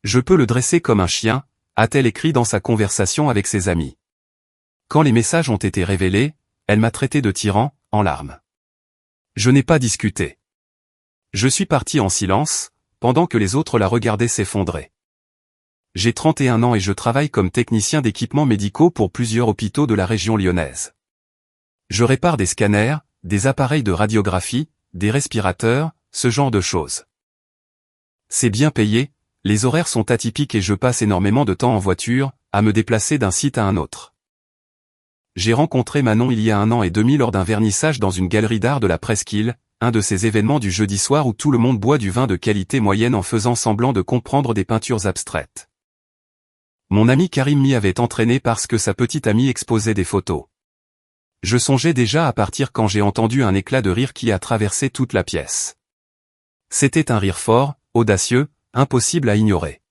Je peux le dresser comme un chien, a-t-elle écrit dans sa conversation avec ses amis. Quand les messages ont été révélés, elle m'a traité de tyran, en larmes. Je n'ai pas discuté. Je suis parti en silence, pendant que les autres la regardaient s'effondrer. J'ai 31 ans et je travaille comme technicien d'équipements médicaux pour plusieurs hôpitaux de la région lyonnaise. Je répare des scanners, des appareils de radiographie, des respirateurs, ce genre de choses. C'est bien payé, les horaires sont atypiques et je passe énormément de temps en voiture, à me déplacer d'un site à un autre. J'ai rencontré Manon il y a 1 an et demi lors d'un vernissage dans une galerie d'art de la Presqu'île, un de ces événements du jeudi soir où tout le monde boit du vin de qualité moyenne en faisant semblant de comprendre des peintures abstraites. Mon ami Karim m'y avait entraîné parce que sa petite amie exposait des photos. Je songeais déjà à partir quand j'ai entendu un éclat de rire qui a traversé toute la pièce. C'était un rire fort, audacieux, impossible à ignorer.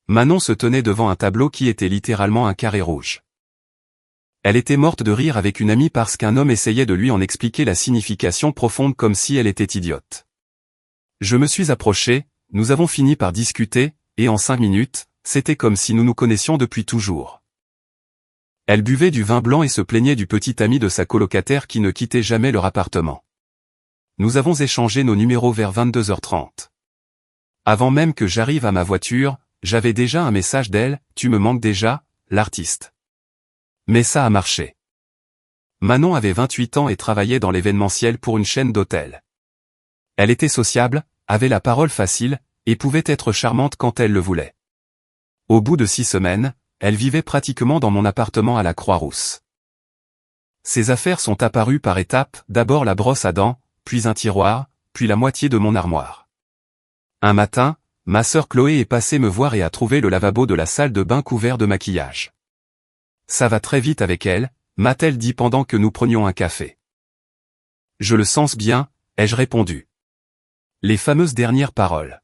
Manon se tenait devant un tableau qui était littéralement un carré rouge. Elle était morte de rire avec une amie parce qu'un homme essayait de lui en expliquer la signification profonde comme si elle était idiote. Je me suis approché, nous avons fini par discuter, et en 5 minutes, c'était comme si nous nous connaissions depuis toujours. Elle buvait du vin blanc et se plaignait du petit ami de sa colocataire qui ne quittait jamais leur appartement. Nous avons échangé nos numéros vers 22h30. Avant même que j'arrive à ma voiture, j'avais déjà un message d'elle, « Tu me manques déjà, l'artiste ». Mais ça a marché. Manon avait 28 ans et travaillait dans l'événementiel pour une chaîne d'hôtels. Elle était sociable, avait la parole facile, et pouvait être charmante quand elle le voulait. Au bout de 6 semaines, elle vivait pratiquement dans mon appartement à la Croix-Rousse. Ses affaires sont apparues par étapes, d'abord la brosse à dents, puis un tiroir, puis la moitié de mon armoire. Un matin, ma sœur Chloé est passée me voir et a trouvé le lavabo de la salle de bain couvert de maquillage. Ça va très vite avec elle, m'a-t-elle dit pendant que nous prenions un café. Je le sens bien, ai-je répondu. Les fameuses dernières paroles.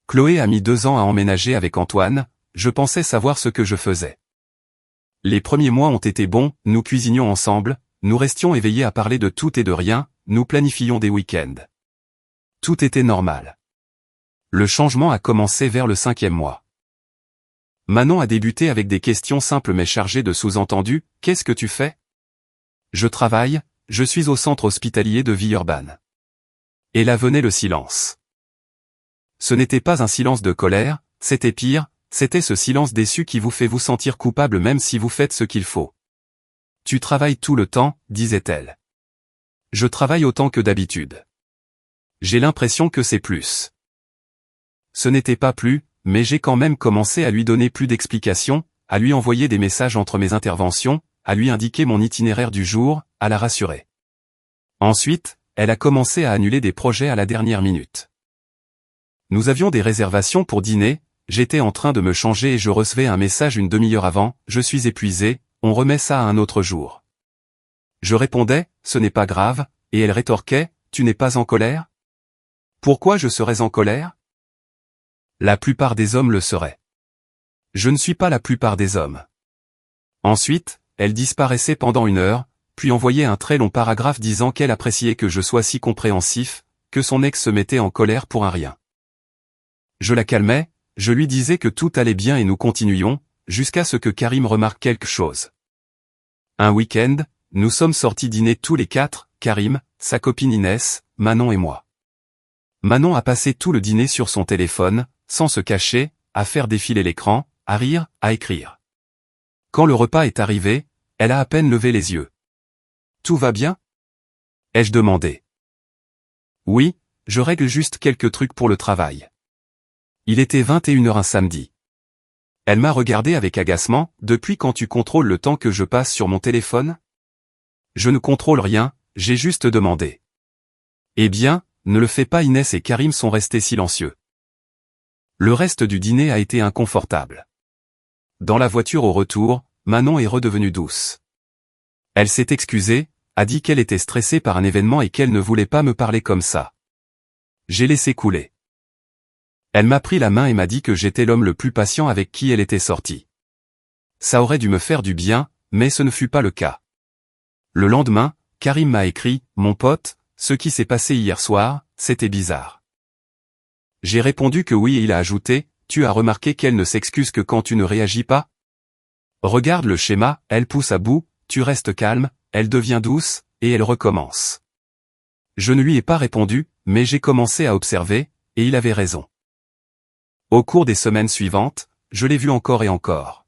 Chloé a mis 2 ans à emménager avec Antoine, je pensais savoir ce que je faisais. Les premiers mois ont été bons, nous cuisinions ensemble, nous restions éveillés à parler de tout et de rien, nous planifions des week-ends. Tout était normal. Le changement a commencé vers le 5e mois. Manon a débuté avec des questions simples mais chargées de sous-entendus, « Qu'est-ce que tu fais ?»« Je travaille, je suis au centre hospitalier de Villeurbanne. » Et là venait le silence. Ce n'était pas un silence de colère, c'était pire, c'était ce silence déçu qui vous fait vous sentir coupable même si vous faites ce qu'il faut. « Tu travailles tout le temps, disait-elle. »« Je travaille autant que d'habitude. J'ai l'impression que c'est plus. » Ce n'était pas plus, mais j'ai quand même commencé à lui donner plus d'explications, à lui envoyer des messages entre mes interventions, à lui indiquer mon itinéraire du jour, à la rassurer. Ensuite, elle a commencé à annuler des projets à la dernière minute. Nous avions des réservations pour dîner, j'étais en train de me changer et je recevais un message une demi-heure avant, « Je suis épuisé, on remet ça à un autre jour. » Je répondais, « Ce n'est pas grave », et elle rétorquait, « Tu n'es pas en colère ? Pourquoi je serais en colère ? La plupart des hommes le seraient. Je ne suis pas la plupart des hommes. » Ensuite, elle disparaissait pendant 1 heure, puis envoyait un très long paragraphe disant qu'elle appréciait que je sois si compréhensif, que son ex se mettait en colère pour un rien. Je la calmais, je lui disais que tout allait bien et nous continuions, jusqu'à ce que Karim remarque quelque chose. Un week-end, nous sommes sortis dîner tous les 4, Karim, sa copine Inès, Manon et moi. Manon a passé tout le dîner sur son téléphone, sans se cacher, à faire défiler l'écran, à rire, à écrire. Quand le repas est arrivé, elle a à peine levé les yeux. « Tout va bien ?» ai-je demandé. « Oui, je règle juste quelques trucs pour le travail. » Il était 21h un samedi. Elle m'a regardé avec agacement, « Depuis quand tu contrôles le temps que je passe sur mon téléphone ?» Je ne contrôle rien, j'ai juste demandé. « Eh bien, ne le fais pas. » Inès et Karim sont restés silencieux. Le reste du dîner a été inconfortable. Dans la voiture au retour, Manon est redevenue douce. Elle s'est excusée, a dit qu'elle était stressée par un événement et qu'elle ne voulait pas me parler comme ça. J'ai laissé couler. Elle m'a pris la main et m'a dit que j'étais l'homme le plus patient avec qui elle était sortie. Ça aurait dû me faire du bien, mais ce ne fut pas le cas. Le lendemain, Karim m'a écrit, « Mon pote, ce qui s'est passé hier soir, c'était bizarre. » J'ai répondu que oui et il a ajouté, « tu as remarqué qu'elle ne s'excuse que quand tu ne réagis pas? Regarde le schéma, elle pousse à bout, tu restes calme, elle devient douce, et elle recommence. Je ne lui ai pas répondu, mais j'ai commencé à observer, et il avait raison. Au cours des semaines suivantes, je l'ai vu encore et encore.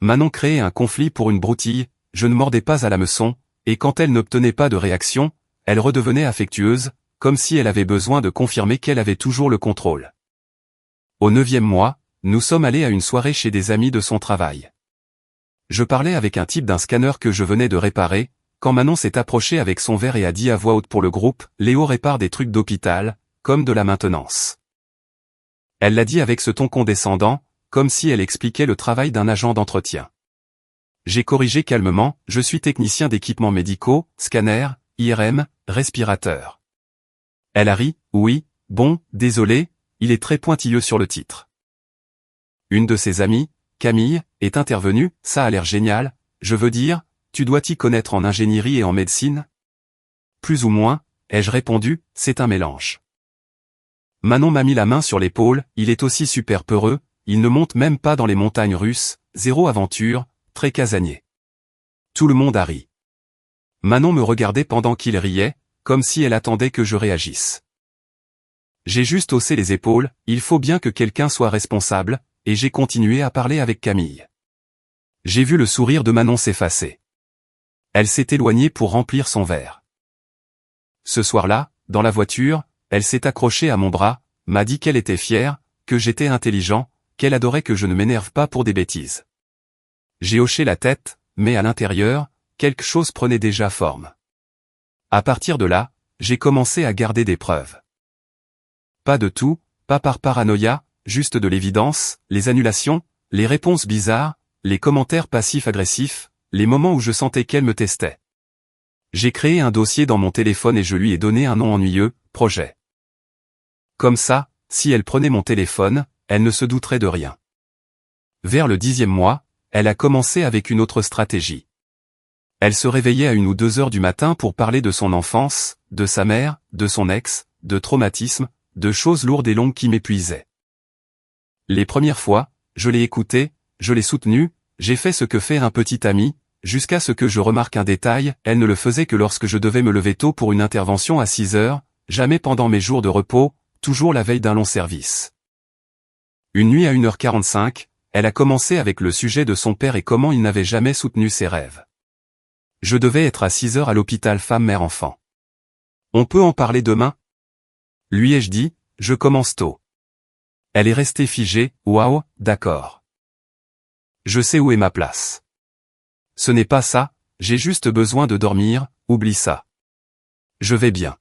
Manon créait un conflit pour une broutille, je ne mordais pas à l'hameçon, et quand elle n'obtenait pas de réaction, elle redevenait affectueuse, comme si elle avait besoin de confirmer qu'elle avait toujours le contrôle. Au 9e mois, nous sommes allés à une soirée chez des amis de son travail. Je parlais avec un type d'un scanner que je venais de réparer, quand Manon s'est approchée avec son verre et a dit à voix haute pour le groupe, « Léo répare des trucs d'hôpital, comme de la maintenance. » Elle l'a dit avec ce ton condescendant, comme si elle expliquait le travail d'un agent d'entretien. J'ai corrigé calmement, « Je suis technicien d'équipements médicaux, scanner, IRM, respirateur. » Elle a ri, « Oui, bon, désolé, il est très pointilleux sur le titre. » Une de ses amies, Camille, est intervenue, « Ça a l'air génial, je veux dire, tu dois t'y connaître en ingénierie et en médecine? » Plus ou moins, ai-je répondu, c'est un mélange. Manon m'a mis la main sur l'épaule, il est aussi super peureux, il ne monte même pas dans les montagnes russes, zéro aventure, très casanier. Tout le monde a ri. Manon me regardait pendant qu'il riait, comme si elle attendait que je réagisse. J'ai juste haussé les épaules, il faut bien que quelqu'un soit responsable, et j'ai continué à parler avec Camille. J'ai vu le sourire de Manon s'effacer. Elle s'est éloignée pour remplir son verre. Ce soir-là, dans la voiture, elle s'est accrochée à mon bras, m'a dit qu'elle était fière, que j'étais intelligent, qu'elle adorait que je ne m'énerve pas pour des bêtises. J'ai hoché la tête, mais à l'intérieur, quelque chose prenait déjà forme. À partir de là, j'ai commencé à garder des preuves. Pas de tout, pas par paranoïa, juste de l'évidence, les annulations, les réponses bizarres, les commentaires passifs-agressifs, les moments où je sentais qu'elle me testait. J'ai créé un dossier dans mon téléphone et je lui ai donné un nom ennuyeux, projet. Comme ça, si elle prenait mon téléphone, elle ne se douterait de rien. Vers le 10e mois, elle a commencé avec une autre stratégie. Elle se réveillait à 1 ou 2 heures du matin pour parler de son enfance, de sa mère, de son ex, de traumatismes, de choses lourdes et longues qui m'épuisaient. Les premières fois, je l'ai écoutée, je l'ai soutenue, j'ai fait ce que fait un petit ami, jusqu'à ce que je remarque un détail, elle ne le faisait que lorsque je devais me lever tôt pour une intervention à 6 heures, jamais pendant mes jours de repos, toujours la veille d'un long service. Une nuit à 1h45, elle a commencé avec le sujet de son père et comment il n'avait jamais soutenu ses rêves. Je devais être à 6 heures à l'hôpital femme-mère-enfant. On peut en parler demain? Lui ai-je dit, je commence tôt. Elle est restée figée, waouh, d'accord. Je sais où est ma place. Ce n'est pas ça, j'ai juste besoin de dormir, oublie ça. Je vais bien.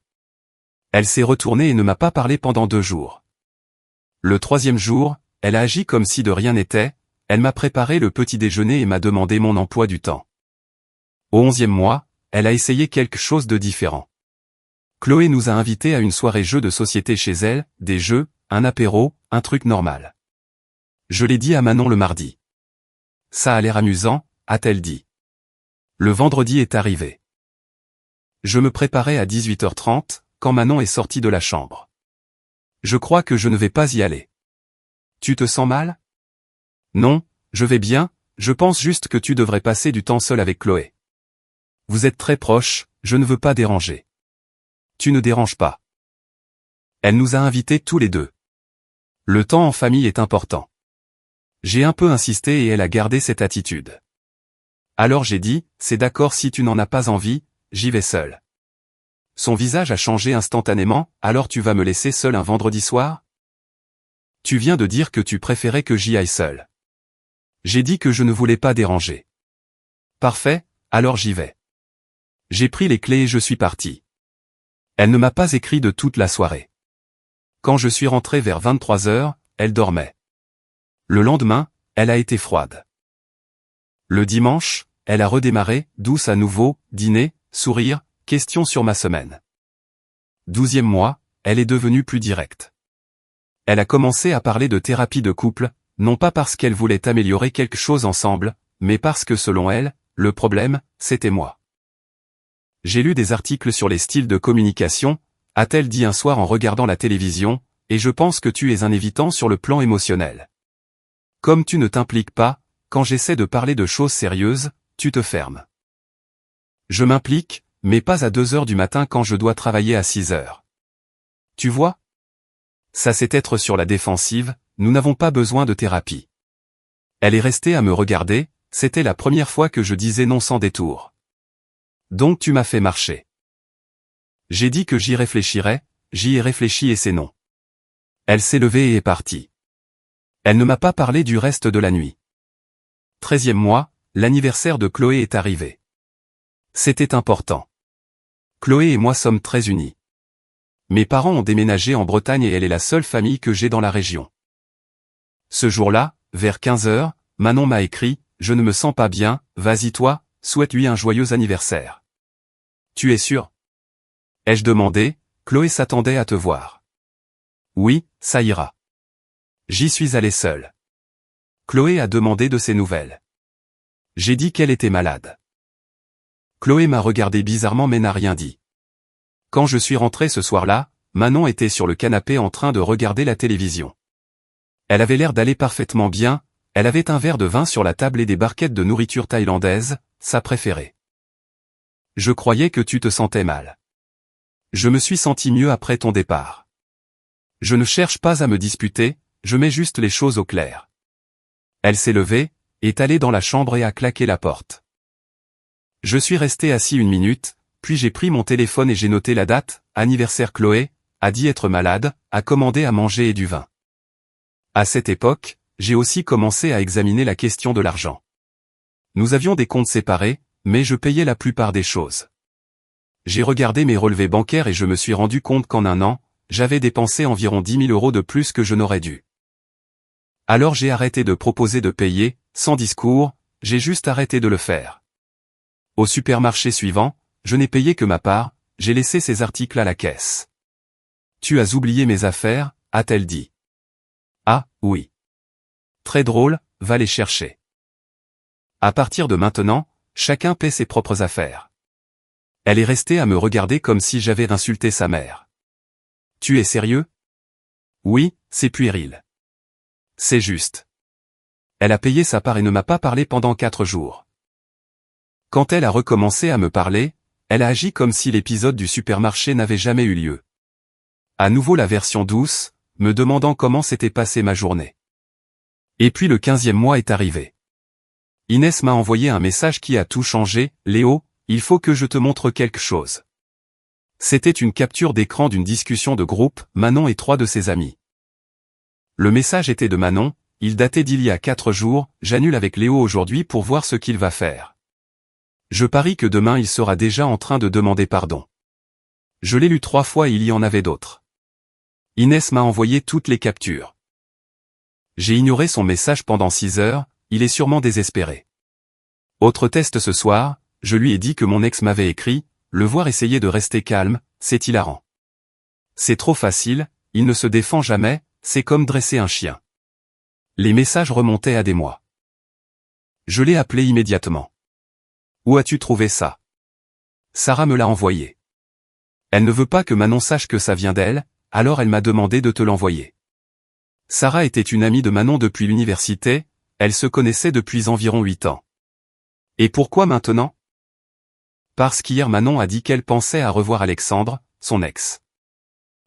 Elle s'est retournée et ne m'a pas parlé pendant 2 jours. Le 3e jour, elle a agi comme si de rien n'était, elle m'a préparé le petit déjeuner et m'a demandé mon emploi du temps. Au 11e mois, elle a essayé quelque chose de différent. Chloé nous a invités à une soirée jeux de société chez elle, des jeux, un apéro, un truc normal. Je l'ai dit à Manon le mardi. Ça a l'air amusant, a-t-elle dit. Le vendredi est arrivé. Je me préparais à 18h30, quand Manon est sortie de la chambre. Je crois que je ne vais pas y aller. Tu te sens mal? Non, je vais bien, je pense juste que tu devrais passer du temps seul avec Chloé. Vous êtes très proches, je ne veux pas déranger. Tu ne déranges pas. Elle nous a invités tous les deux. Le temps en famille est important. J'ai un peu insisté et elle a gardé cette attitude. Alors j'ai dit, c'est d'accord si tu n'en as pas envie, j'y vais seul. Son visage a changé instantanément, alors tu vas me laisser seul un vendredi soir? Tu viens de dire que tu préférais que j'y aille seul. J'ai dit que je ne voulais pas déranger. Parfait, alors j'y vais. J'ai pris les clés et je suis parti. Elle ne m'a pas écrit de toute la soirée. Quand je suis rentré vers 23 heures, elle dormait. Le lendemain, elle a été froide. Le dimanche, elle a redémarré, douce à nouveau, dîner, sourire, question sur ma semaine. 12e mois, elle est devenue plus directe. Elle a commencé à parler de thérapie de couple, non pas parce qu'elle voulait améliorer quelque chose ensemble, mais parce que selon elle, le problème, c'était moi. J'ai lu des articles sur les styles de communication, a-t-elle dit un soir en regardant la télévision, et je pense que tu es un évitant sur le plan émotionnel. Comme tu ne t'impliques pas, quand j'essaie de parler de choses sérieuses, tu te fermes. Je m'implique, mais pas à 2 heures du matin quand je dois travailler à 6 heures. Tu vois? Ça c'est être sur la défensive, nous n'avons pas besoin de thérapie. Elle est restée à me regarder, c'était la première fois que je disais non sans détour. Donc tu m'as fait marcher. J'ai dit que j'y réfléchirais, j'y ai réfléchi et c'est non. Elle s'est levée et est partie. Elle ne m'a pas parlé du reste de la nuit. 13e mois, l'anniversaire de Chloé est arrivé. C'était important. Chloé et moi sommes très unis. Mes parents ont déménagé en Bretagne et elle est la seule famille que j'ai dans la région. Ce jour-là, vers 15 heures, Manon m'a écrit « Je ne me sens pas bien, vas-y toi, souhaite-lui un joyeux anniversaire. » Tu es sûr? Ai-je demandé, Chloé s'attendait à te voir. Oui, ça ira. J'y suis allé seul. Chloé a demandé de ses nouvelles. J'ai dit qu'elle était malade. Chloé m'a regardé bizarrement mais n'a rien dit. Quand je suis rentré ce soir-là, Manon était sur le canapé en train de regarder la télévision. Elle avait l'air d'aller parfaitement bien, elle avait un verre de vin sur la table et des barquettes de nourriture thaïlandaise, sa préférée. Je croyais que tu te sentais mal. Je me suis senti mieux après ton départ. Je ne cherche pas à me disputer, je mets juste les choses au clair. Elle s'est levée, est allée dans la chambre et a claqué la porte. Je suis resté assis 1 minute, puis j'ai pris mon téléphone et j'ai noté la date, anniversaire Chloé, a dit être malade, a commandé à manger et du vin. À cette époque, j'ai aussi commencé à examiner la question de l'argent. Nous avions des comptes séparés, mais je payais la plupart des choses. J'ai regardé mes relevés bancaires et je me suis rendu compte qu'en 1 an, j'avais dépensé environ 10 000 € de plus que je n'aurais dû. Alors j'ai arrêté de proposer de payer, sans discours, j'ai juste arrêté de le faire. Au supermarché suivant, je n'ai payé que ma part, j'ai laissé ces articles à la caisse. Tu as oublié mes affaires, a-t-elle dit. Ah, oui. Très drôle, va les chercher. À partir de maintenant, chacun paie ses propres affaires. Elle est restée à me regarder comme si j'avais insulté sa mère. Tu es sérieux? Oui, c'est puéril. C'est juste. Elle a payé sa part et ne m'a pas parlé pendant 4 jours. Quand elle a recommencé à me parler, elle a agi comme si l'épisode du supermarché n'avait jamais eu lieu. À nouveau la version douce, me demandant comment s'était passée ma journée. Et puis le 15e mois est arrivé. Inès m'a envoyé un message qui a tout changé, « Léo, il faut que je te montre quelque chose. » C'était une capture d'écran d'une discussion de groupe, Manon et 3 de ses amis. Le message était de Manon, il datait d'il y a 4 jours, j'annule avec Léo aujourd'hui pour voir ce qu'il va faire. Je parie que demain il sera déjà en train de demander pardon. Je l'ai lu 3 fois et il y en avait d'autres. Inès m'a envoyé toutes les captures. J'ai ignoré son message pendant 6 heures, il est sûrement désespéré. Autre test ce soir, je lui ai dit que mon ex m'avait écrit, le voir essayer de rester calme, c'est hilarant. C'est trop facile, il ne se défend jamais, c'est comme dresser un chien. Les messages remontaient à des mois. Je l'ai appelé immédiatement. Où as-tu trouvé ça? Sarah me l'a envoyé. Elle ne veut pas que Manon sache que ça vient d'elle, alors elle m'a demandé de te l'envoyer. Sarah était une amie de Manon depuis l'université, elle se connaissait depuis environ 8 ans. Et pourquoi maintenant? Parce qu'hier Manon a dit qu'elle pensait à revoir Alexandre, son ex.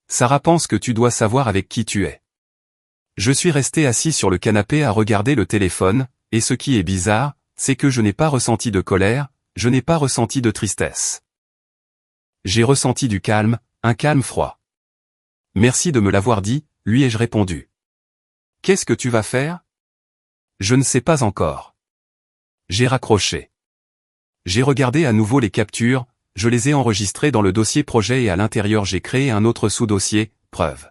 Sarah pense que tu dois savoir avec qui tu es. Je suis resté assis sur le canapé à regarder le téléphone, et ce qui est bizarre, c'est que je n'ai pas ressenti de colère, je n'ai pas ressenti de tristesse. J'ai ressenti du calme, un calme froid. Merci de me l'avoir dit, lui ai-je répondu. Qu'est-ce que tu vas faire? Je ne sais pas encore. J'ai raccroché. J'ai regardé à nouveau les captures, je les ai enregistrées dans le dossier projet et à l'intérieur j'ai créé un autre sous-dossier, preuve.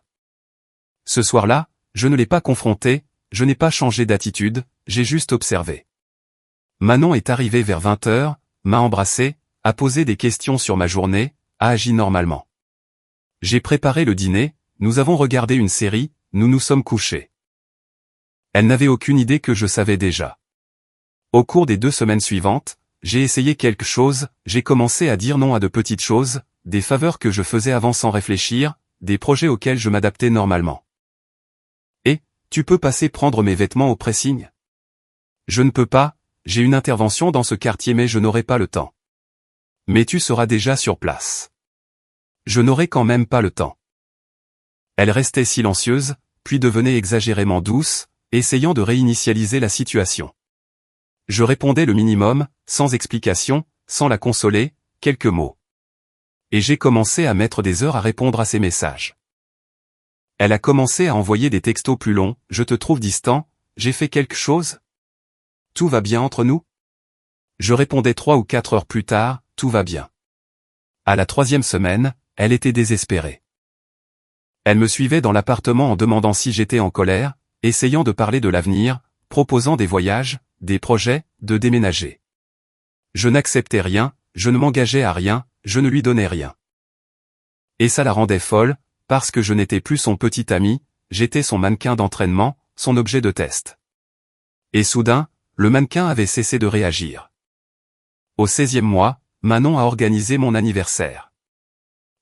Ce soir-là, je ne l'ai pas confronté, je n'ai pas changé d'attitude, j'ai juste observé. Manon est arrivée vers 20 heures, m'a embrassé, a posé des questions sur ma journée, a agi normalement. J'ai préparé le dîner, nous avons regardé une série, nous nous sommes couchés. Elle n'avait aucune idée que je savais déjà. Au cours des 2 semaines suivantes, j'ai essayé quelque chose, j'ai commencé à dire non à de petites choses, des faveurs que je faisais avant sans réfléchir, des projets auxquels je m'adaptais normalement. Et, tu peux passer prendre mes vêtements au pressing? Je ne peux pas, j'ai une intervention dans ce quartier mais je n'aurai pas le temps. Mais tu seras déjà sur place. Je n'aurai quand même pas le temps. Elle restait silencieuse, puis devenait exagérément douce, essayant de réinitialiser la situation. Je répondais le minimum, sans explication, sans la consoler, quelques mots. Et j'ai commencé à mettre des heures à répondre à ses messages. Elle a commencé à envoyer des textos plus longs, « Je te trouve distant, j'ai fait quelque chose? Tout va bien entre nous ?» Je répondais 3 ou 4 heures plus tard, « Tout va bien. » À la 3e semaine, elle était désespérée. Elle me suivait dans l'appartement en demandant si j'étais en colère, essayant de parler de l'avenir, proposant des voyages, des projets, de déménager. Je n'acceptais rien, je ne m'engageais à rien, je ne lui donnais rien. Et ça la rendait folle, parce que je n'étais plus son petit ami, j'étais son mannequin d'entraînement, son objet de test. Et soudain, le mannequin avait cessé de réagir. Au 16e mois, Manon a organisé mon anniversaire.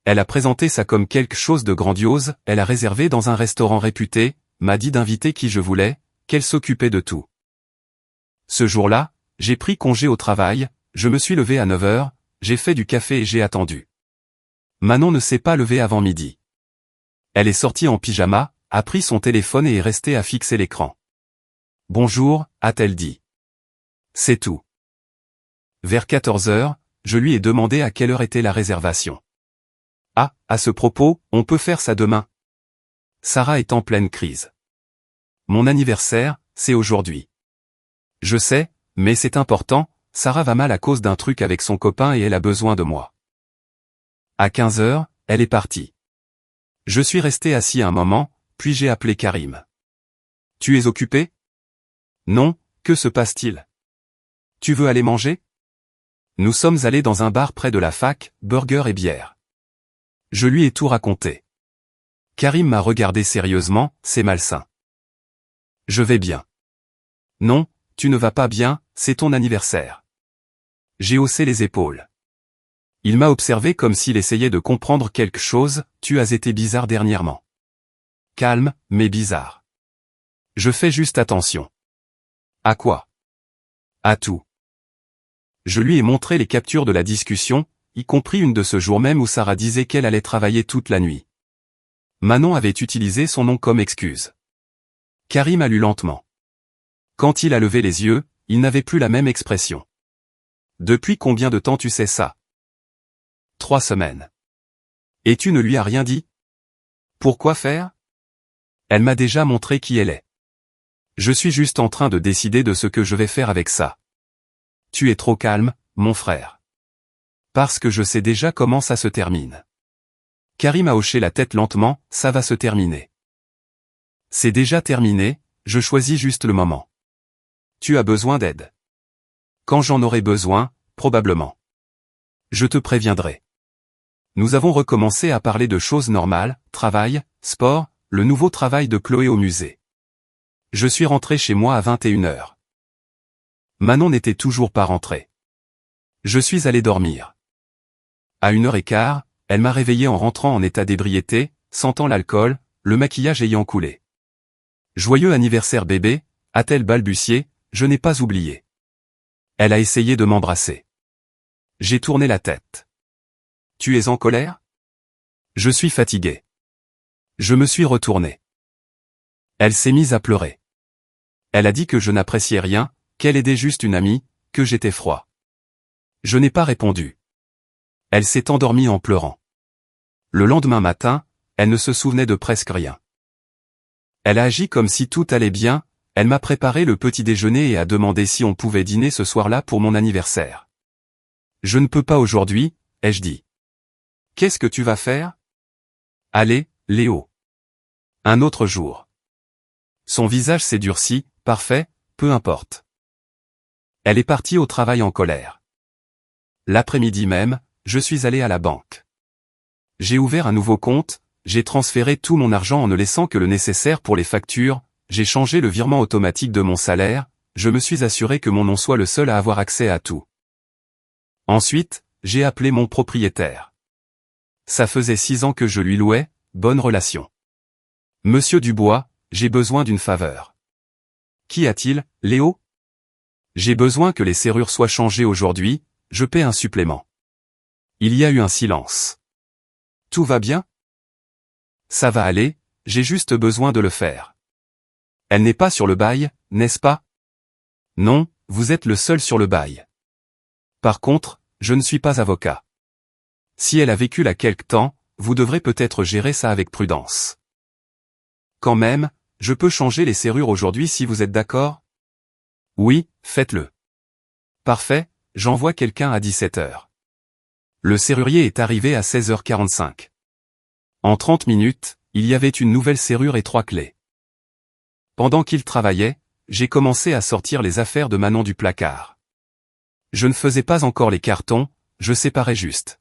Elle a présenté ça comme quelque chose de grandiose, elle a réservé dans un restaurant réputé, m'a dit d'inviter qui je voulais, qu'elle s'occupait de tout. Ce jour-là, j'ai pris congé au travail, je me suis levé à 9 heures, j'ai fait du café et j'ai attendu. Manon ne s'est pas levée avant midi. Elle est sortie en pyjama, a pris son téléphone et est restée à fixer l'écran. « Bonjour », a-t-elle dit. C'est tout. Vers 14 heures, je lui ai demandé à quelle heure était la réservation. « Ah, à ce propos, on peut faire ça demain. » Sarah est en pleine crise. Mon anniversaire, c'est aujourd'hui. Je sais, mais c'est important, Sarah va mal à cause d'un truc avec son copain et elle a besoin de moi. À 15 heures, elle est partie. Je suis resté assis un moment, puis j'ai appelé Karim. « Tu es occupé? » « Non, que se passe-t-il? Tu veux aller manger? » Nous sommes allés dans un bar près de la fac, burger et bière. Je lui ai tout raconté. Karim m'a regardé sérieusement, c'est malsain. Je vais bien. Non, tu ne vas pas bien, c'est ton anniversaire. J'ai haussé les épaules. Il m'a observé comme s'il essayait de comprendre quelque chose, tu as été bizarre dernièrement. Calme, mais bizarre. Je fais juste attention. À quoi? À tout. Je lui ai montré les captures de la discussion, y compris une de ce jour même où Sarah disait qu'elle allait travailler toute la nuit. Manon avait utilisé son nom comme excuse. Karim a lu lentement. Quand il a levé les yeux, il n'avait plus la même expression. Depuis combien de temps tu sais ça? 3 semaines. Et tu ne lui as rien dit? Pourquoi faire? Elle m'a déjà montré qui elle est. Je suis juste en train de décider de ce que je vais faire avec ça. Tu es trop calme, mon frère. Parce que je sais déjà comment ça se termine. Karim a hoché la tête lentement, ça va se terminer. C'est déjà terminé, je choisis juste le moment. Tu as besoin d'aide. Quand j'en aurai besoin, probablement. Je te préviendrai. Nous avons recommencé à parler de choses normales, travail, sport, le nouveau travail de Chloé au musée. Je suis rentré chez moi à 21 heures. Manon n'était toujours pas rentrée. Je suis allé dormir. À 1h15, elle m'a réveillé en rentrant en état d'ébriété, sentant l'alcool, le maquillage ayant coulé. « Joyeux anniversaire bébé », a-t-elle balbutié, je n'ai pas oublié. Elle a essayé de m'embrasser. J'ai tourné la tête. « Tu es en colère ? » Je suis fatigué. Je me suis retourné. Elle s'est mise à pleurer. Elle a dit que je n'appréciais rien, qu'elle aidait juste une amie, que j'étais froid. Je n'ai pas répondu. Elle s'est endormie en pleurant. Le lendemain matin, elle ne se souvenait de presque rien. Elle a agi comme si tout allait bien, elle m'a préparé le petit déjeuner et a demandé si on pouvait dîner ce soir-là pour mon anniversaire. Je ne peux pas aujourd'hui, ai-je dit. Qu'est-ce que tu vas faire? Allez, Léo. Un autre jour. Son visage s'est durci, parfait, peu importe. Elle est partie au travail en colère. L'après-midi même, je suis allé à la banque. J'ai ouvert un nouveau compte, j'ai transféré tout mon argent en ne laissant que le nécessaire pour les factures, j'ai changé le virement automatique de mon salaire, je me suis assuré que mon nom soit le seul à avoir accès à tout. Ensuite, j'ai appelé mon propriétaire. Ça faisait 6 ans que je lui louais, bonne relation. Monsieur Dubois, j'ai besoin d'une faveur. Qu'y a-t-il, Léo? J'ai besoin que les serrures soient changées aujourd'hui, je paie un supplément. Il y a eu un silence. Tout va bien? Ça va aller, j'ai juste besoin de le faire. Elle n'est pas sur le bail, n'est-ce pas? Non, vous êtes le seul sur le bail. Par contre, je ne suis pas avocat. Si elle a vécu là quelque temps, vous devrez peut-être gérer ça avec prudence. Quand même, je peux changer les serrures aujourd'hui si vous êtes d'accord? Oui, faites-le. Parfait, j'envoie quelqu'un à 17h. Le serrurier est arrivé à 16h45. En 30 minutes, il y avait une nouvelle serrure et 3 clés. Pendant qu'il travaillait, j'ai commencé à sortir les affaires de Manon du placard. Je ne faisais pas encore les cartons, je séparais juste.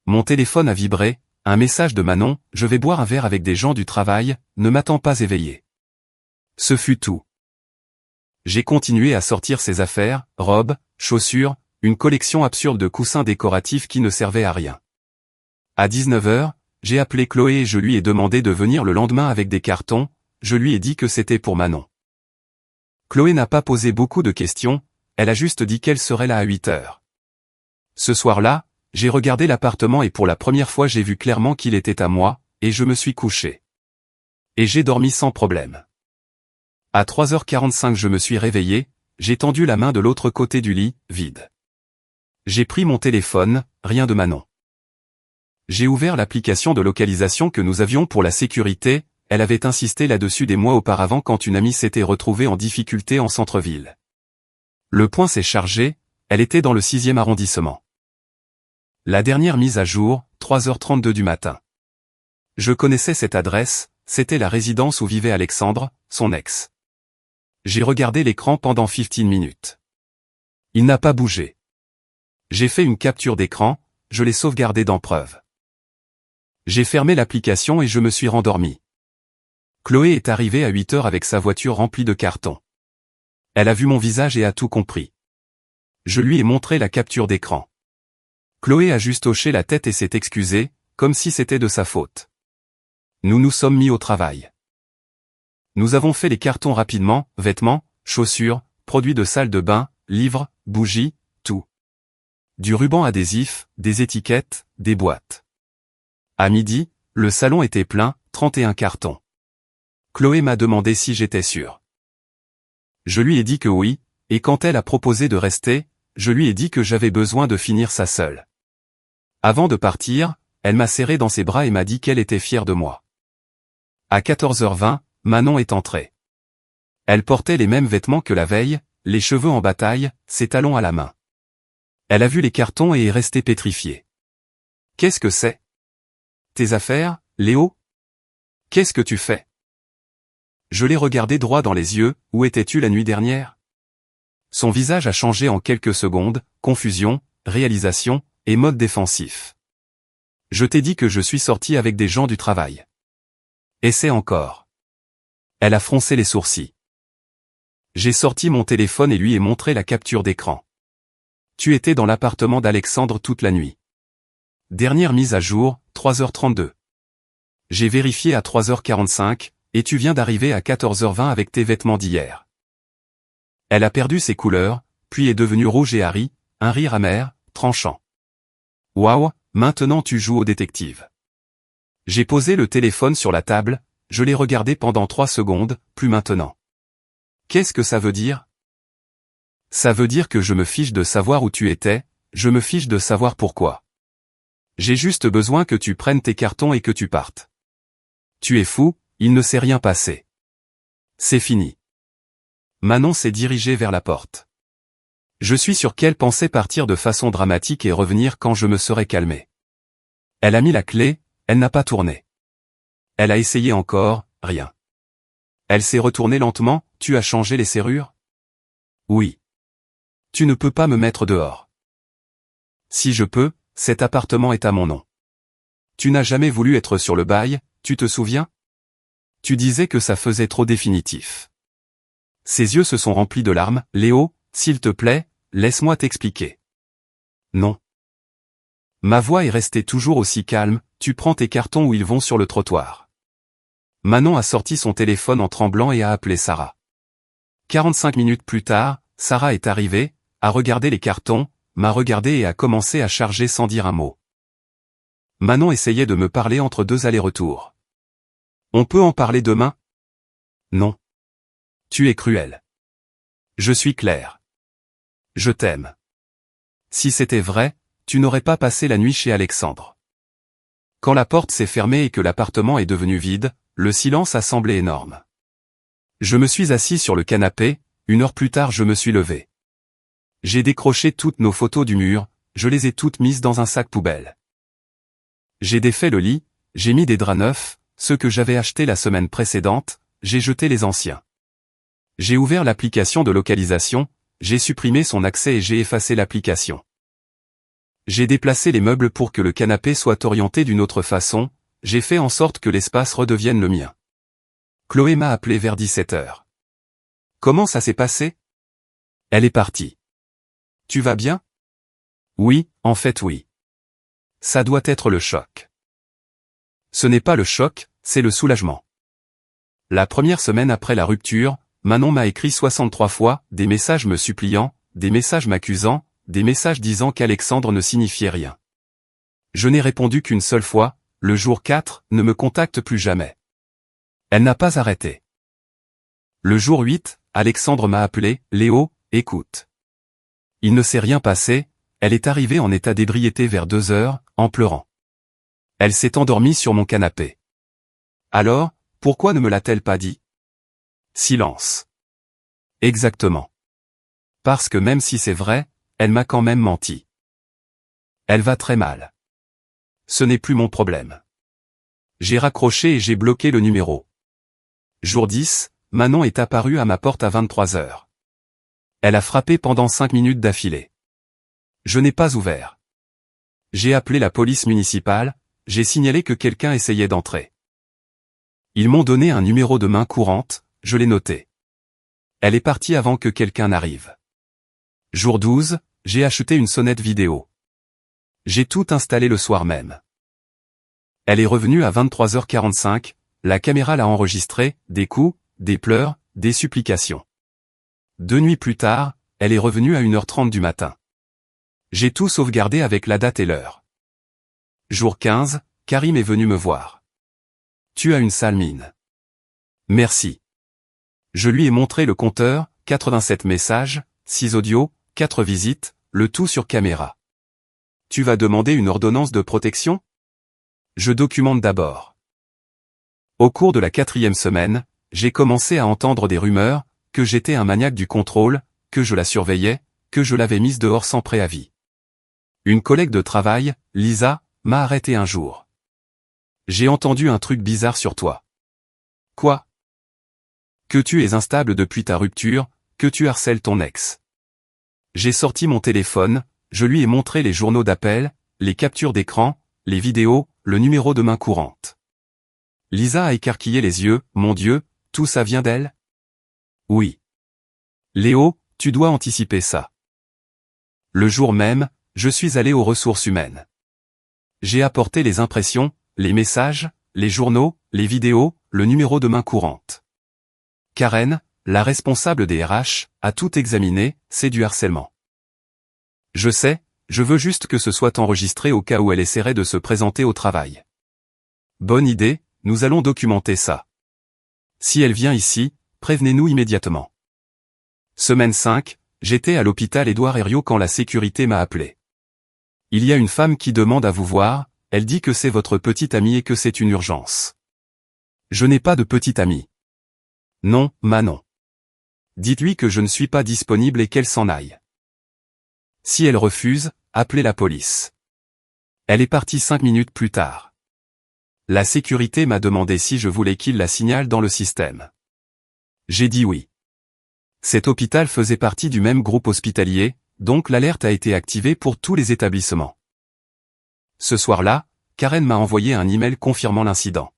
Mon téléphone a vibré, un message de Manon, je vais boire un verre avec des gens du travail, ne m'attends pas éveillé. Ce fut tout. J'ai continué à sortir ces affaires, robes, chaussures, une collection absurde de coussins décoratifs qui ne servaient à rien. À 19h, j'ai appelé Chloé et je lui ai demandé de venir le lendemain avec des cartons, je lui ai dit que c'était pour Manon. Chloé n'a pas posé beaucoup de questions, elle a juste dit qu'elle serait là à 8h. Ce soir-là, j'ai regardé l'appartement et pour la première fois j'ai vu clairement qu'il était à moi, et je me suis couché. Et j'ai dormi sans problème. À 3h45 je me suis réveillé, j'ai tendu la main de l'autre côté du lit, vide. J'ai pris mon téléphone, rien de Manon. J'ai ouvert l'application de localisation que nous avions pour la sécurité, elle avait insisté là-dessus des mois auparavant quand une amie s'était retrouvée en difficulté en centre-ville. Le point s'est chargé, elle était dans le 6e arrondissement. La dernière mise à jour, 3h32 du matin. Je connaissais cette adresse, c'était la résidence où vivait Alexandre, son ex. J'ai regardé l'écran pendant 15 minutes. Il n'a pas bougé. J'ai fait une capture d'écran, je l'ai sauvegardé dans Preuve. J'ai fermé l'application et je me suis rendormi. Chloé est arrivée à 8h avec sa voiture remplie de cartons. Elle a vu mon visage et a tout compris. Je lui ai montré la capture d'écran. Chloé a juste hoché la tête et s'est excusée, comme si c'était de sa faute. Nous nous sommes mis au travail. Nous avons fait les cartons rapidement, vêtements, chaussures, produits de salle de bain, livres, bougies, tout. Du ruban adhésif, des étiquettes, des boîtes. À midi, le salon était plein, 31 cartons. Chloé m'a demandé si j'étais sûr. Je lui ai dit que oui, et quand elle a proposé de rester, je lui ai dit que j'avais besoin de finir ça seule. Avant de partir, elle m'a serré dans ses bras et m'a dit qu'elle était fière de moi. À 14h20, Manon est entrée. Elle portait les mêmes vêtements que la veille, les cheveux en bataille, ses talons à la main. Elle a vu les cartons et est restée pétrifiée. Qu'est-ce que c'est? Tes affaires, Léo? Qu'est-ce que tu fais? Je l'ai regardé droit dans les yeux, où étais-tu la nuit dernière? Son visage a changé en quelques secondes, confusion, réalisation, et mode défensif. Je t'ai dit que je suis sorti avec des gens du travail. Essaie encore. Elle a froncé les sourcils. J'ai sorti mon téléphone et lui ai montré la capture d'écran. Tu étais dans l'appartement d'Alexandre toute la nuit. Dernière mise à jour, 3h32. J'ai vérifié à 3h45, et tu viens d'arriver à 14h20 avec tes vêtements d'hier. Elle a perdu ses couleurs, puis est devenue rouge et a ri, un rire amer, tranchant. Waouh, maintenant tu joues au détective. J'ai posé le téléphone sur la table, je l'ai regardé pendant 3 secondes, plus maintenant. Qu'est-ce que ça veut dire? Ça veut dire que je me fiche de savoir où tu étais, je me fiche de savoir pourquoi. J'ai juste besoin que tu prennes tes cartons et que tu partes. Tu es fou, il ne s'est rien passé. C'est fini. Manon s'est dirigée vers la porte. Je suis sûr qu'elle pensait partir de façon dramatique et revenir quand je me serais calmé. Elle a mis la clé, elle n'a pas tourné. Elle a essayé encore, rien. Elle s'est retournée lentement, tu as changé les serrures? Oui. Tu ne peux pas me mettre dehors. Si je peux, cet appartement est à mon nom. Tu n'as jamais voulu être sur le bail, tu te souviens? Tu disais que ça faisait trop définitif. Ses yeux se sont remplis de larmes, Léo, s'il te plaît, laisse-moi t'expliquer. Non. Ma voix est restée toujours aussi calme, tu prends tes cartons ou ils vont sur le trottoir. Manon a sorti son téléphone en tremblant et a appelé Sarah. 45 minutes plus tard, Sarah est arrivée, a regardé les cartons, m'a regardé et a commencé à charger sans dire un mot. Manon essayait de me parler entre deux allers-retours. On peut en parler demain? Non. Tu es cruel. Je suis clair. Je t'aime. Si c'était vrai, tu n'aurais pas passé la nuit chez Alexandre. Quand la porte s'est fermée et que l'appartement est devenu vide, le silence a semblé énorme. Je me suis assis sur le canapé, 1 heure plus tard je me suis levé. J'ai décroché toutes nos photos du mur, je les ai toutes mises dans un sac poubelle. J'ai défait le lit, j'ai mis des draps neufs, ceux que j'avais achetés la semaine précédente, j'ai jeté les anciens. J'ai ouvert l'application de localisation, j'ai supprimé son accès et j'ai effacé l'application. J'ai déplacé les meubles pour que le canapé soit orienté d'une autre façon, j'ai fait en sorte que l'espace redevienne le mien. Chloé m'a appelé vers 17h. Comment ça s'est passé? Elle est partie. Tu vas bien? Oui, en fait oui. Ça doit être le choc. Ce n'est pas le choc, c'est le soulagement. La première semaine après la rupture, Manon m'a écrit 63 fois, des messages me suppliant, des messages m'accusant, des messages disant qu'Alexandre ne signifiait rien. Je n'ai répondu qu'une seule fois, le jour 4, ne me contacte plus jamais. Elle n'a pas arrêté. Le jour 8, Alexandre m'a appelé, Léo, écoute. Il ne s'est rien passé, elle est arrivée en état d'ébriété vers 2h, en pleurant. Elle s'est endormie sur mon canapé. Alors, pourquoi ne me l'a-t-elle pas dit? Silence. Exactement. Parce que même si c'est vrai, elle m'a quand même menti. Elle va très mal. Ce n'est plus mon problème. J'ai raccroché et j'ai bloqué le numéro. Jour 10, Manon est apparue à ma porte à 23h. Elle a frappé pendant 5 minutes d'affilée. Je n'ai pas ouvert. J'ai appelé la police municipale, j'ai signalé que quelqu'un essayait d'entrer. Ils m'ont donné un numéro de main courante, je l'ai noté. Elle est partie avant que quelqu'un n'arrive. Jour 12, j'ai acheté une sonnette vidéo. J'ai tout installé le soir même. Elle est revenue à 23h45, la caméra l'a enregistrée, des coups, des pleurs, des supplications. 2 nuits plus tard, elle est revenue à 1h30 du matin. J'ai tout sauvegardé avec la date et l'heure. Jour 15, Karim est venu me voir. Tu as une sale mine. Merci. Je lui ai montré le compteur, 87 messages, 6 audios, 4 visites, le tout sur caméra. Tu vas demander une ordonnance de protection? Je documente d'abord. Au cours de la 4e semaine, j'ai commencé à entendre des rumeurs, que j'étais un maniaque du contrôle, que je la surveillais, que je l'avais mise dehors sans préavis. Une collègue de travail, Lisa, m'a arrêté un jour. J'ai entendu un truc bizarre sur toi. Quoi? Que tu es instable depuis ta rupture, que tu harcèles ton ex. J'ai sorti mon téléphone, je lui ai montré les journaux d'appel, les captures d'écran, les vidéos, le numéro de main courante. Lisa a écarquillé les yeux, mon Dieu, tout ça vient d'elle? Oui. Léo, tu dois anticiper ça. Le jour même, je suis allé aux ressources humaines. J'ai apporté les impressions, les messages, les journaux, les vidéos, le numéro de main courante. Karen, la responsable des RH, a tout examiné, c'est du harcèlement. Je sais, je veux juste que ce soit enregistré au cas où elle essaierait de se présenter au travail. Bonne idée, nous allons documenter ça. Si elle vient ici, prévenez-nous immédiatement. Semaine 5, j'étais à l'hôpital Édouard Herriot quand la sécurité m'a appelé. Il y a une femme qui demande à vous voir, elle dit que c'est votre petite amie et que c'est une urgence. Je n'ai pas de petite amie. Non, Manon. Dites-lui que je ne suis pas disponible et qu'elle s'en aille. Si elle refuse, appelez la police. Elle est partie 5 minutes plus tard. La sécurité m'a demandé si je voulais qu'il la signale dans le système. J'ai dit oui. Cet hôpital faisait partie du même groupe hospitalier, donc l'alerte a été activée pour tous les établissements. Ce soir-là, Karen m'a envoyé un email confirmant l'incident.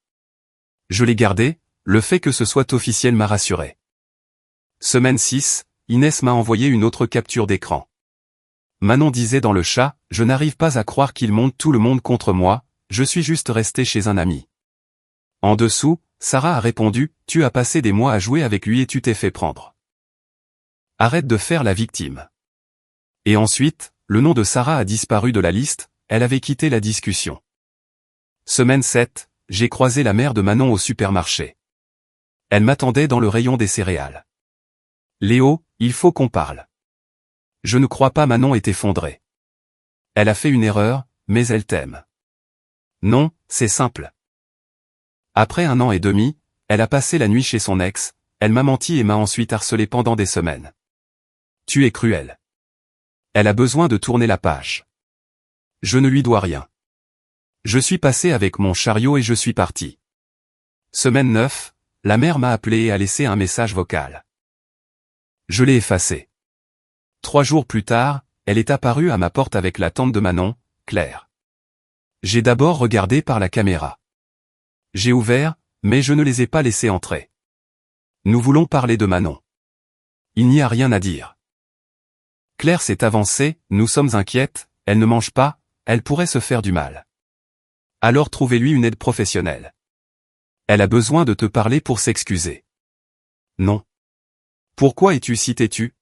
Je l'ai gardé, le fait que ce soit officiel m'a rassuré. Semaine 6, Inès m'a envoyé une autre capture d'écran. Manon disait dans le chat, je n'arrive pas à croire qu'il monte tout le monde contre moi, je suis juste resté chez un ami. En dessous, Sarah a répondu, tu as passé des mois à jouer avec lui et tu t'es fait prendre. Arrête de faire la victime. Et ensuite, le nom de Sarah a disparu de la liste, elle avait quitté la discussion. Semaine 7, j'ai croisé la mère de Manon au supermarché. Elle m'attendait dans le rayon des céréales. Léo, il faut qu'on parle. Je ne crois pas Manon est effondrée. Elle a fait une erreur, mais elle t'aime. Non, c'est simple. Après 1 an et demi, elle a passé la nuit chez son ex, elle m'a menti et m'a ensuite harcelé pendant des semaines. Tu es cruel. Elle a besoin de tourner la page. Je ne lui dois rien. Je suis passé avec mon chariot et je suis parti. Semaine 9, la mère m'a appelé et a laissé un message vocal. Je l'ai effacé. 3 jours plus tard, elle est apparue à ma porte avec la tante de Manon, Claire. J'ai d'abord regardé par la caméra. J'ai ouvert, mais je ne les ai pas laissés entrer. Nous voulons parler de Manon. Il n'y a rien à dire. Claire s'est avancée, nous sommes inquiètes, elle ne mange pas, elle pourrait se faire du mal. Alors trouvez-lui une aide professionnelle. Elle a besoin de te parler pour s'excuser. Non. Pourquoi es-tu si têtu ?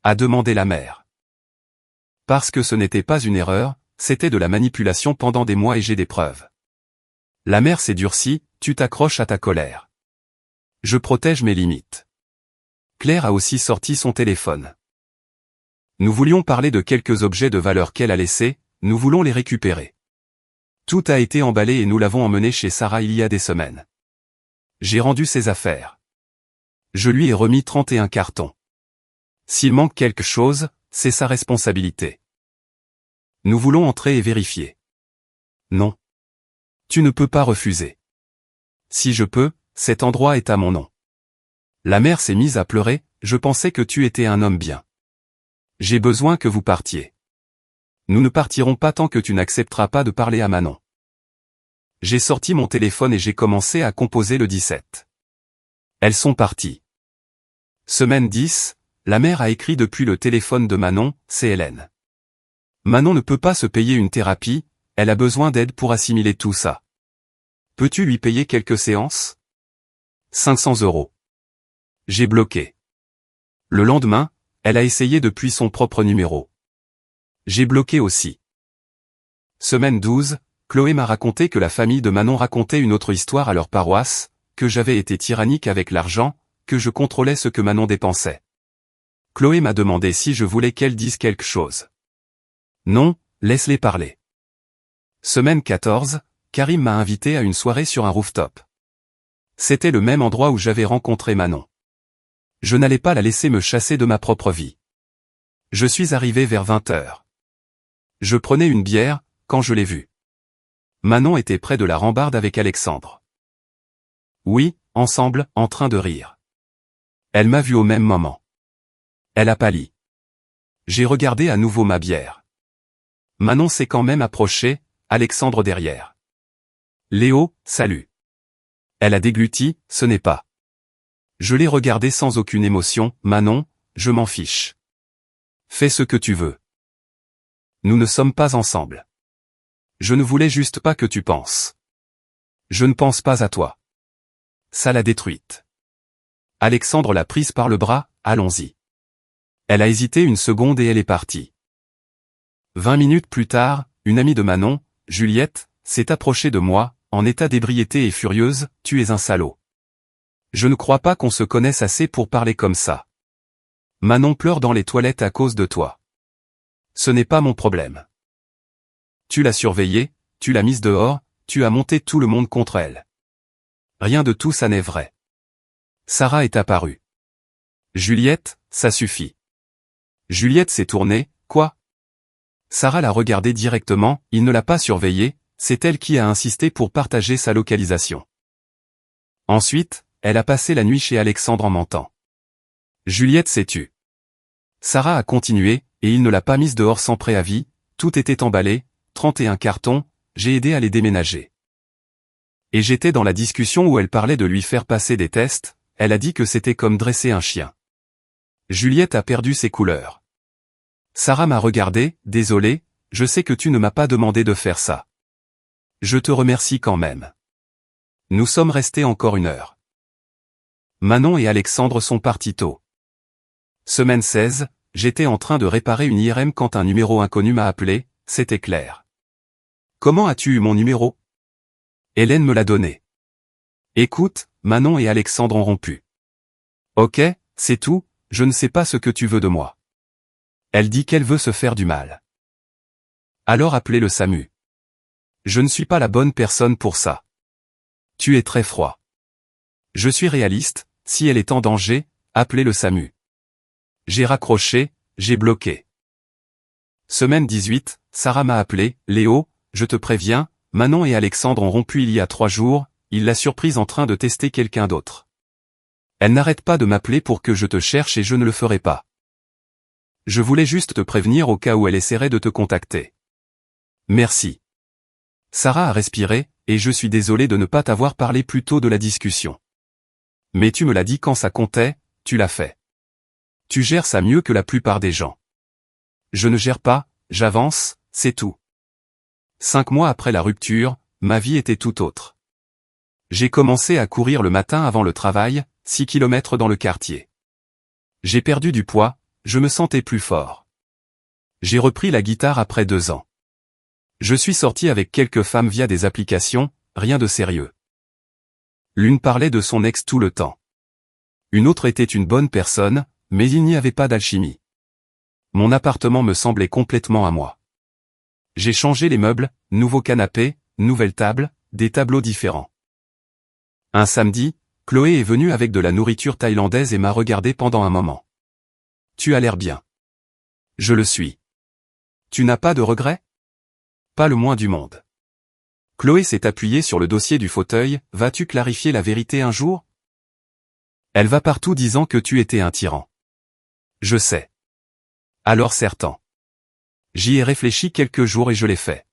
A demandé la mère. Parce que ce n'était pas une erreur, c'était de la manipulation pendant des mois et j'ai des preuves. La mère s'est durcie, tu t'accroches à ta colère. Je protège mes limites. Claire a aussi sorti son téléphone. Nous voulions parler de quelques objets de valeur qu'elle a laissés, nous voulons les récupérer. Tout a été emballé et nous l'avons emmené chez Sarah il y a des semaines. J'ai rendu ses affaires. Je lui ai remis 31 cartons. S'il manque quelque chose, c'est sa responsabilité. Nous voulons entrer et vérifier. Non. Tu ne peux pas refuser. Si je peux, cet endroit est à mon nom. La mère s'est mise à pleurer, je pensais que tu étais un homme bien. J'ai besoin que vous partiez. Nous ne partirons pas tant que tu n'accepteras pas de parler à Manon. J'ai sorti mon téléphone et j'ai commencé à composer le 17. Elles sont parties. Semaine 10, la mère a écrit depuis le téléphone de Manon, c'est Hélène. Manon ne peut pas se payer une thérapie, elle a besoin d'aide pour assimiler tout ça. Peux-tu lui payer quelques séances ? 500 €. J'ai bloqué. Le lendemain, elle a essayé depuis son propre numéro. J'ai bloqué aussi. Semaine 12, Chloé m'a raconté que la famille de Manon racontait une autre histoire à leur paroisse, que j'avais été tyrannique avec l'argent, que je contrôlais ce que Manon dépensait. Chloé m'a demandé si je voulais qu'elle dise quelque chose. Non, laisse-les parler. Semaine 14, Karim m'a invité à une soirée sur un rooftop. C'était le même endroit où j'avais rencontré Manon. Je n'allais pas la laisser me chasser de ma propre vie. Je suis arrivé vers 20h. Je prenais une bière, quand je l'ai vue. Manon était près de la rambarde avec Alexandre. Oui, ensemble, en train de rire. Elle m'a vu au même moment. Elle a pâli. J'ai regardé à nouveau ma bière. Manon s'est quand même approchée, Alexandre derrière. Léo, salut. Elle a dégluti, ce n'est pas. Je l'ai regardé sans aucune émotion, Manon, je m'en fiche. Fais ce que tu veux. Nous ne sommes pas ensemble. Je ne voulais juste pas que tu penses. Je ne pense pas à toi. Ça l'a détruite. Alexandre l'a prise par le bras, allons-y. Elle a hésité une seconde et elle est partie. 20 minutes plus tard, une amie de Manon, Juliette, s'est approchée de moi, en état d'ébriété et furieuse, tu es un salaud. Je ne crois pas qu'on se connaisse assez pour parler comme ça. Manon pleure dans les toilettes à cause de toi. Ce n'est pas mon problème. Tu l'as surveillée, tu l'as mise dehors, tu as monté tout le monde contre elle. Rien de tout ça n'est vrai. Sarah est apparue. Juliette, ça suffit. Juliette s'est tournée, quoi ? Sarah l'a regardé directement, il ne l'a pas surveillée, c'est elle qui a insisté pour partager sa localisation. Ensuite, elle a passé la nuit chez Alexandre en mentant. Juliette s'est tue. Sarah a continué, et il ne l'a pas mise dehors sans préavis, tout était emballé, 31 cartons, j'ai aidé à les déménager. Et j'étais dans la discussion où elle parlait de lui faire passer des tests, elle a dit que c'était comme dresser un chien. Juliette a perdu ses couleurs. Sarah m'a regardé, désolé, je sais que tu ne m'as pas demandé de faire ça. Je te remercie quand même. Nous sommes restés encore 1 heure. Manon et Alexandre sont partis tôt. Semaine 16, j'étais en train de réparer une IRM quand un numéro inconnu m'a appelé, c'était Claire. Comment as-tu eu mon numéro? Hélène me l'a donné. Écoute, Manon et Alexandre ont rompu. Ok, c'est tout, je ne sais pas ce que tu veux de moi. Elle dit qu'elle veut se faire du mal. Alors appelez le SAMU. Je ne suis pas la bonne personne pour ça. Tu es très froid. Je suis réaliste, si elle est en danger, appelez le SAMU. J'ai raccroché, j'ai bloqué. Semaine 18, Sarah m'a appelé, Léo, je te préviens, Manon et Alexandre ont rompu il y a 3 jours, il l'a surprise en train de tester quelqu'un d'autre. Elle n'arrête pas de m'appeler pour que je te cherche et je ne le ferai pas. Je voulais juste te prévenir au cas où elle essaierait de te contacter. Merci. Sarah a respiré, et je suis désolé de ne pas t'avoir parlé plus tôt de la discussion. Mais tu me l'as dit quand ça comptait, tu l'as fait. Tu gères ça mieux que la plupart des gens. Je ne gère pas, j'avance, c'est tout. 5 mois après la rupture, ma vie était tout autre. J'ai commencé à courir le matin avant le travail, 6 kilomètres dans le quartier. J'ai perdu du poids, je me sentais plus fort. J'ai repris la guitare après 2 ans. Je suis sorti avec quelques femmes via des applications, rien de sérieux. L'une parlait de son ex tout le temps. Une autre était une bonne personne, mais il n'y avait pas d'alchimie. Mon appartement me semblait complètement à moi. J'ai changé les meubles, nouveau canapé, nouvelle table, des tableaux différents. Un samedi, Chloé est venue avec de la nourriture thaïlandaise et m'a regardé pendant un moment. Tu as l'air bien. Je le suis. Tu n'as pas de regrets? Pas le moins du monde. Chloé s'est appuyée sur le dossier du fauteuil, vas-tu clarifier la vérité un jour? Elle va partout disant que tu étais un tyran. Je sais. Alors certain. J'y ai réfléchi quelques jours et je l'ai fait.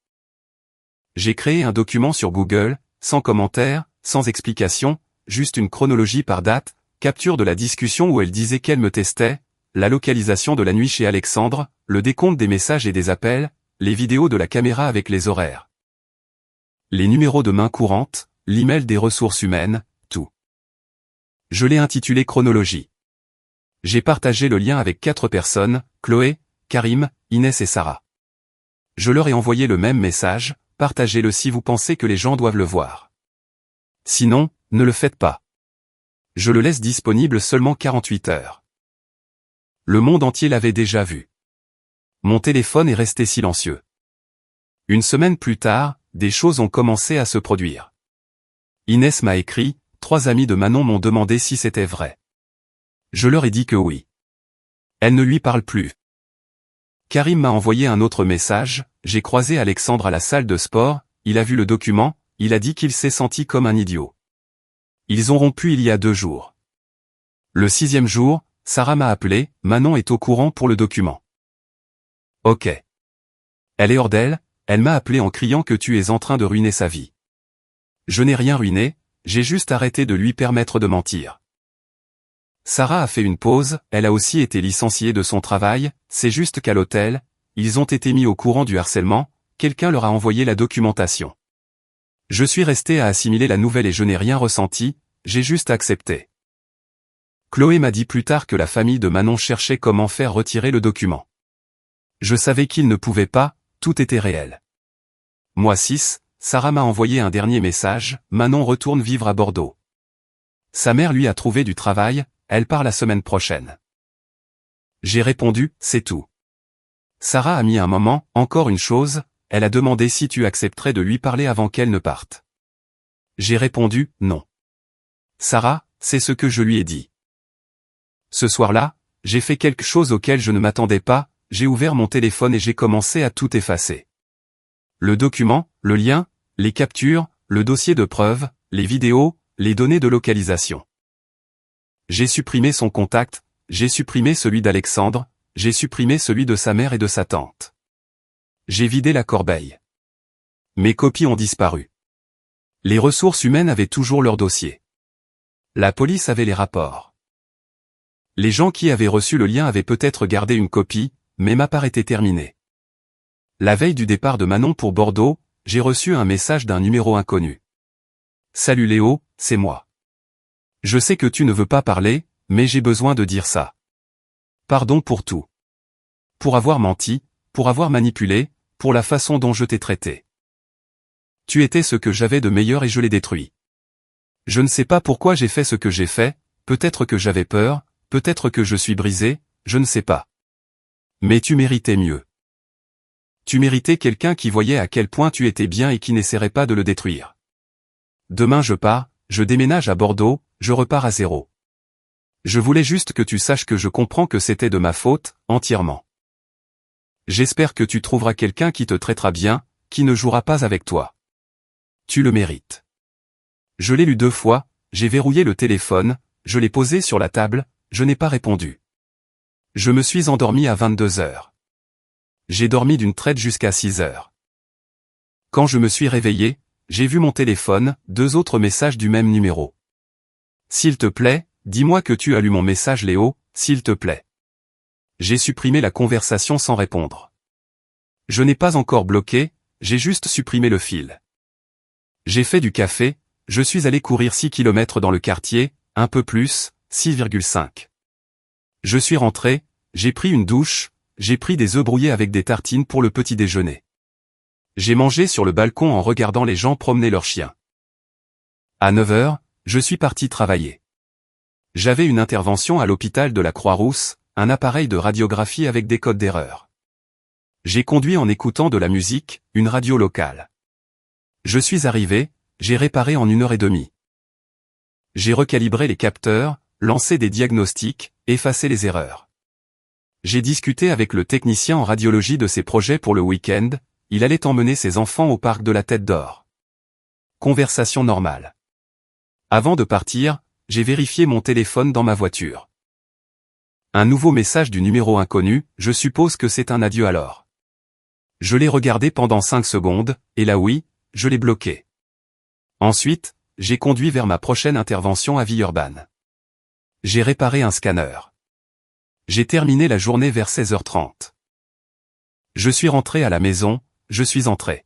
J'ai créé un document sur Google, sans commentaire, sans explication, juste une chronologie par date, capture de la discussion où elle disait qu'elle me testait, la localisation de la nuit chez Alexandre, le décompte des messages et des appels, les vidéos de la caméra avec les horaires. Les numéros de main courante, l'email des ressources humaines, tout. Je l'ai intitulé Chronologie. J'ai partagé le lien avec 4 personnes, Chloé, Karim, Inès et Sarah. Je leur ai envoyé le même message, partagez-le si vous pensez que les gens doivent le voir. Sinon, ne le faites pas. Je le laisse disponible seulement 48 heures. Le monde entier l'avait déjà vu. Mon téléphone est resté silencieux. Une semaine plus tard, des choses ont commencé à se produire. Inès m'a écrit, 3 amis de Manon m'ont demandé si c'était vrai. Je leur ai dit que oui. Elle ne lui parle plus. Karim m'a envoyé un autre message, j'ai croisé Alexandre à la salle de sport, il a vu le document, il a dit qu'il s'est senti comme un idiot. Ils ont rompu il y a 2 jours. Le 6e jour, Sarah m'a appelé, Manon est au courant pour le document. Ok. Elle est hors d'elle, elle m'a appelé en criant que tu es en train de ruiner sa vie. Je n'ai rien ruiné, j'ai juste arrêté de lui permettre de mentir. Sarah a fait une pause, elle a aussi été licenciée de son travail, c'est juste qu'à l'hôtel, ils ont été mis au courant du harcèlement, quelqu'un leur a envoyé la documentation. Je suis resté à assimiler la nouvelle et je n'ai rien ressenti, j'ai juste accepté. Chloé m'a dit plus tard que la famille de Manon cherchait comment faire retirer le document. Je savais qu'ils ne pouvaient pas, tout était réel. Mois 6, Sarah m'a envoyé un dernier message, Manon retourne vivre à Bordeaux. Sa mère lui a trouvé du travail, elle part la semaine prochaine. J'ai répondu, c'est tout. Sarah a mis un moment, encore une chose, elle a demandé si tu accepterais de lui parler avant qu'elle ne parte. J'ai répondu, non. Sarah, c'est ce que je lui ai dit. Ce soir-là, j'ai fait quelque chose auquel je ne m'attendais pas, j'ai ouvert mon téléphone et j'ai commencé à tout effacer. Le document, le lien, les captures, le dossier de preuves, les vidéos, les données de localisation. J'ai supprimé son contact, j'ai supprimé celui d'Alexandre, j'ai supprimé celui de sa mère et de sa tante. J'ai vidé la corbeille. Mes copies ont disparu. Les ressources humaines avaient toujours leur dossier. La police avait les rapports. Les gens qui avaient reçu le lien avaient peut-être gardé une copie, mais ma part était terminée. La veille du départ de Manon pour Bordeaux, j'ai reçu un message d'un numéro inconnu. Salut Léo, c'est moi. Je sais que tu ne veux pas parler, mais j'ai besoin de dire ça. Pardon pour tout. Pour avoir menti, pour avoir manipulé, pour la façon dont je t'ai traité. Tu étais ce que j'avais de meilleur et je l'ai détruit. Je ne sais pas pourquoi j'ai fait ce que j'ai fait, peut-être que j'avais peur, peut-être que je suis brisé, je ne sais pas. Mais tu méritais mieux. Tu méritais quelqu'un qui voyait à quel point tu étais bien et qui n'essaierait pas de le détruire. Demain je pars, je déménage à Bordeaux, je repars à zéro. Je voulais juste que tu saches que je comprends que c'était de ma faute, entièrement. J'espère que tu trouveras quelqu'un qui te traitera bien, qui ne jouera pas avec toi. Tu le mérites. Je l'ai lu 2 fois, j'ai verrouillé le téléphone, je l'ai posé sur la table, je n'ai pas répondu. Je me suis endormi à 22 heures. J'ai dormi d'une traite jusqu'à 6 heures. Quand je me suis réveillé, j'ai vu mon téléphone, 2 autres messages du même numéro. S'il te plaît, dis-moi que tu as lu mon message Léo, s'il te plaît. J'ai supprimé la conversation sans répondre. Je n'ai pas encore bloqué, j'ai juste supprimé le fil. J'ai fait du café, je suis allé courir 6 km dans le quartier, un peu plus, 6,5. Je suis rentré, j'ai pris une douche, j'ai pris des œufs brouillés avec des tartines pour le petit déjeuner. J'ai mangé sur le balcon en regardant les gens promener leurs chiens. À 9 heures, je suis parti travailler. J'avais une intervention à l'hôpital de la Croix-Rousse, un appareil de radiographie avec des codes d'erreur. J'ai conduit en écoutant de la musique, une radio locale. Je suis arrivé, j'ai réparé en 1h30. J'ai recalibré les capteurs, lancé des diagnostics, effacé les erreurs. J'ai discuté avec le technicien en radiologie de ses projets pour le week-end, il allait emmener ses enfants au parc de la Tête d'Or. Conversation normale. Avant de partir, j'ai vérifié mon téléphone dans ma voiture. Un nouveau message du numéro inconnu, je suppose que c'est un adieu alors. Je l'ai regardé pendant 5 secondes, et là oui, je l'ai bloqué. Ensuite, j'ai conduit vers ma prochaine intervention à Villeurbanne. J'ai réparé un scanner. J'ai terminé la journée vers 16h30. Je suis rentré à la maison, je suis entré.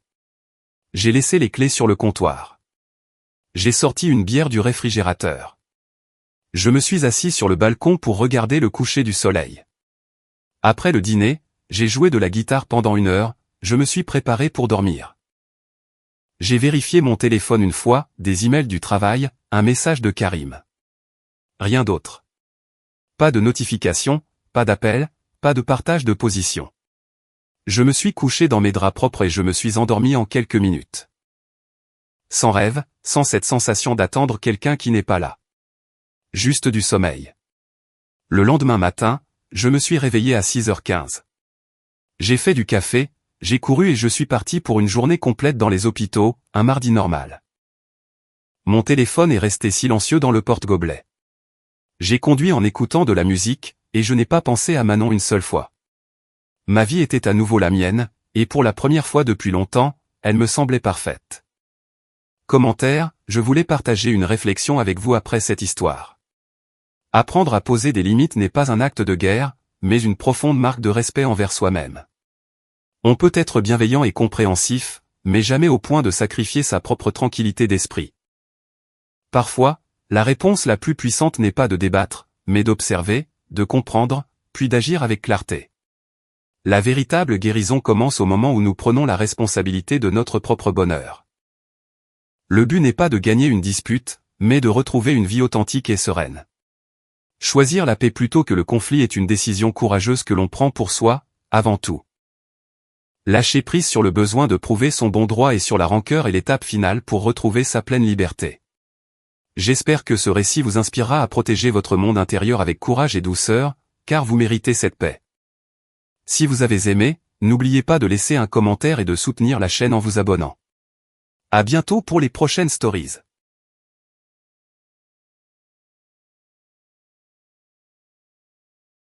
J'ai laissé les clés sur le comptoir. J'ai sorti une bière du réfrigérateur. Je me suis assis sur le balcon pour regarder le coucher du soleil. Après le dîner, j'ai joué de la guitare pendant 1 heure, je me suis préparé pour dormir. J'ai vérifié mon téléphone une fois, des emails du travail, un message de Karim. Rien d'autre. Pas de notification, pas d'appel, pas de partage de position. Je me suis couché dans mes draps propres et je me suis endormi en quelques minutes. Sans rêve, sans cette sensation d'attendre quelqu'un qui n'est pas là. Juste du sommeil. Le lendemain matin, je me suis réveillé à 6h15. J'ai fait du café, j'ai couru et je suis parti pour une journée complète dans les hôpitaux, un mardi normal. Mon téléphone est resté silencieux dans le porte-gobelet. J'ai conduit en écoutant de la musique, et je n'ai pas pensé à Manon une seule fois. Ma vie était à nouveau la mienne, et pour la première fois depuis longtemps, elle me semblait parfaite. Commentaire, je voulais partager une réflexion avec vous après cette histoire. Apprendre à poser des limites n'est pas un acte de guerre, mais une profonde marque de respect envers soi-même. On peut être bienveillant et compréhensif, mais jamais au point de sacrifier sa propre tranquillité d'esprit. Parfois, la réponse la plus puissante n'est pas de débattre, mais d'observer, de comprendre, puis d'agir avec clarté. La véritable guérison commence au moment où nous prenons la responsabilité de notre propre bonheur. Le but n'est pas de gagner une dispute, mais de retrouver une vie authentique et sereine. Choisir la paix plutôt que le conflit est une décision courageuse que l'on prend pour soi, avant tout. Lâcher prise sur le besoin de prouver son bon droit et sur la rancœur est l'étape finale pour retrouver sa pleine liberté. J'espère que ce récit vous inspirera à protéger votre monde intérieur avec courage et douceur, car vous méritez cette paix. Si vous avez aimé, n'oubliez pas de laisser un commentaire et de soutenir la chaîne en vous abonnant. À bientôt pour les prochaines stories.